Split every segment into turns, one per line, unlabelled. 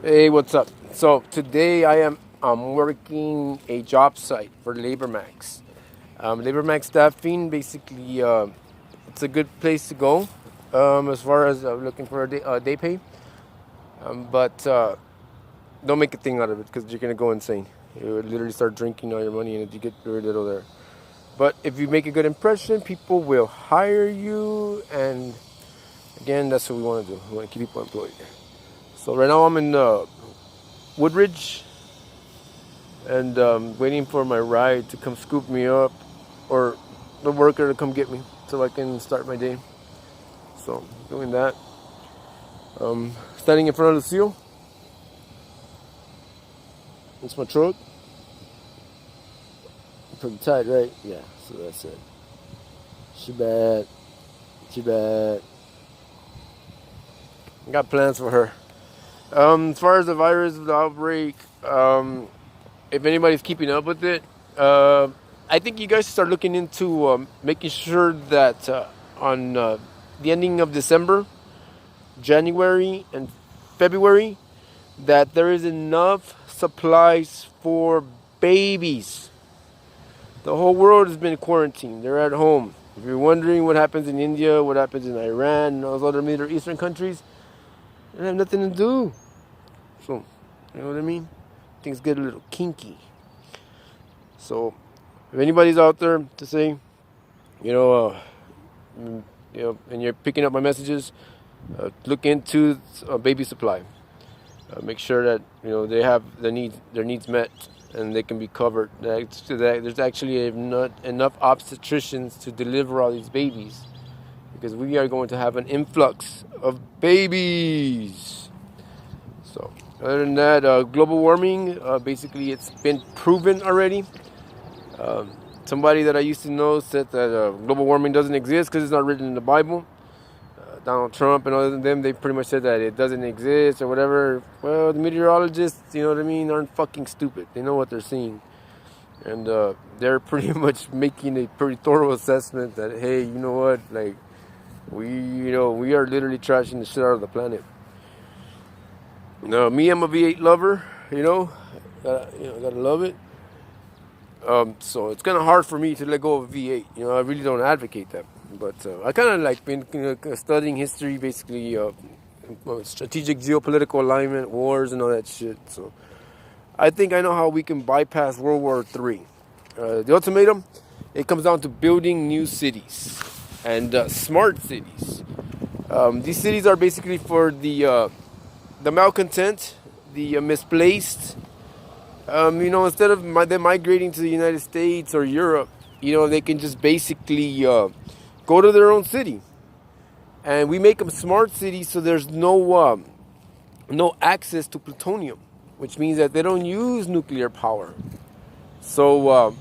Hey, what's up? So today I am working a job site for LaborMax. LaborMax staffing, basically, it's a good place to go as far as looking for a day pay. But don't make a thing out of it because you're gonna go insane. You would literally start drinking all your money and you get very little there. But if you make a good impression, people will hire you, and again, that's what we want to do. We want to keep people employed. So right now I'm in Woodridge, and waiting for my ride to come scoop me up, or the worker to come get me so I can start my day. So doing that. Standing in front of the seal. It's my truck. Pretty tight, right? Yeah, so that's it. She bad. I got plans for her. As far as the virus, the outbreak, if anybody's keeping up with it, I think you guys start looking into making sure that on the ending of December, January, and February, that there is enough supplies for babies. The whole world has been quarantined. They're at home. If you're wondering what happens in India, what happens in Iran, and those other Middle Eastern countries, they have nothing to do. So, you know what I mean? Things get a little kinky. So, if anybody's out there to say, and you're picking up my messages, look into baby supply. Make sure that they have their needs met and they can be covered. There's actually not enough obstetricians to deliver all these babies, because we are going to have an influx of babies. So, other than that, global warming, basically it's been proven already. Somebody that I used to know said that global warming doesn't exist because it's not written in the Bible. Donald Trump and other than them, they pretty much said that it doesn't exist or whatever. Well, the meteorologists, aren't fucking stupid. They know what they're seeing. And they're pretty much making a pretty thorough assessment that, hey, you know what, like, we are literally trashing the shit out of the planet. Now, me, I'm a V8 lover, gotta love it. So it's kind of hard for me to let go of V8. I really don't advocate that. But I kind of like been studying history, basically, strategic geopolitical alignment, wars, and all that shit. So I think I know how we can bypass World War III. The ultimatum, it comes down to building new cities and smart cities. These cities are basically for the malcontent, the misplaced. Instead of them migrating to the United States or Europe, they can just basically go to their own city. And we make them smart cities so there's no access to plutonium, which means that they don't use nuclear power. So,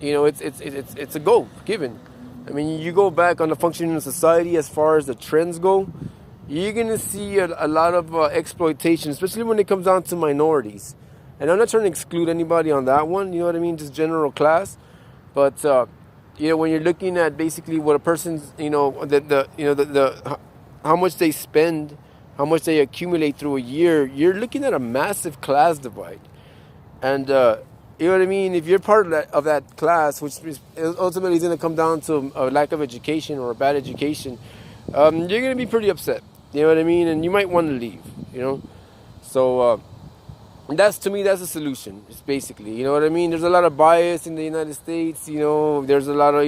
it's a go, given. I mean, you go back on the functioning of society as far as the trends go, you're going to see a lot of exploitation, especially when it comes down to minorities. And I'm not trying to exclude anybody on that one, just general class. But, when you're looking at basically what a person's, how much they spend, how much they accumulate through a year, you're looking at a massive class divide. And, if you're part of that class, which is ultimately going to come down to a lack of education or a bad education, you're going to be pretty upset. And you might want to leave, So, to me, that's a solution. It's basically, There's a lot of bias in the United States. There's a lot of,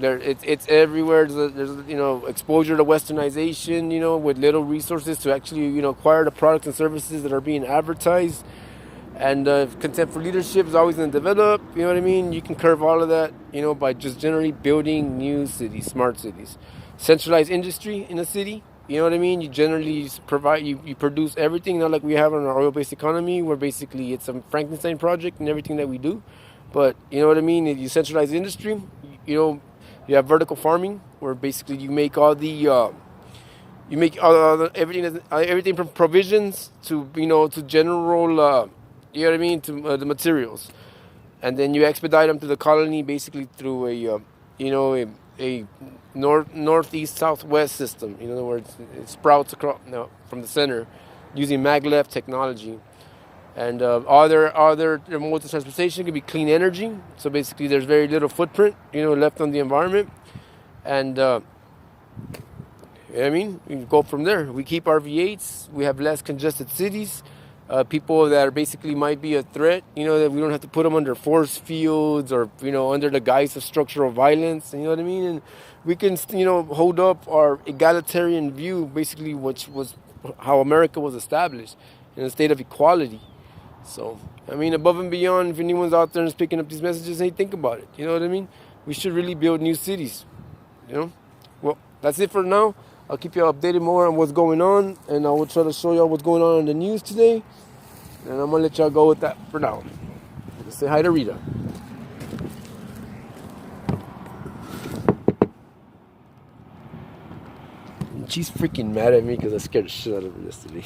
it's everywhere. There's exposure to westernization. With little resources to actually, acquire the products and services that are being advertised. And contempt for leadership is always going to develop. You can curve all of that, by just generally building new cities, smart cities, centralized industry in a city. You generally provide, you produce everything, not like we have on our oil-based economy, where basically it's a Frankenstein project in everything that we do. But, if you centralize industry, you have vertical farming, where basically you make all the, everything from provisions to, to general, to the materials. And then you expedite them to the colony, basically through a northeast southwest system. In other words, it sprouts across from the center using maglev technology. And other modes of transportation could be clean energy. So basically, there's very little footprint, left on the environment. And I mean, we can go from there. We keep our V8s. We have less congested cities. People that are basically might be a threat, that we don't have to put them under force fields or, under the guise of structural violence. You know what I mean? And we can, hold up our egalitarian view, basically, which was how America was established in a state of equality. So, I mean, above and beyond, if anyone's out there and is picking up these messages, hey, think about it. You know what I mean? We should really build new cities. Well, that's it for now. I'll keep you updated more on what's going on, and I will try to show y'all what's going on in the news today. And I'm gonna let y'all go with that for now. Say hi to Rita. She's freaking mad at me because I scared the shit out of her yesterday.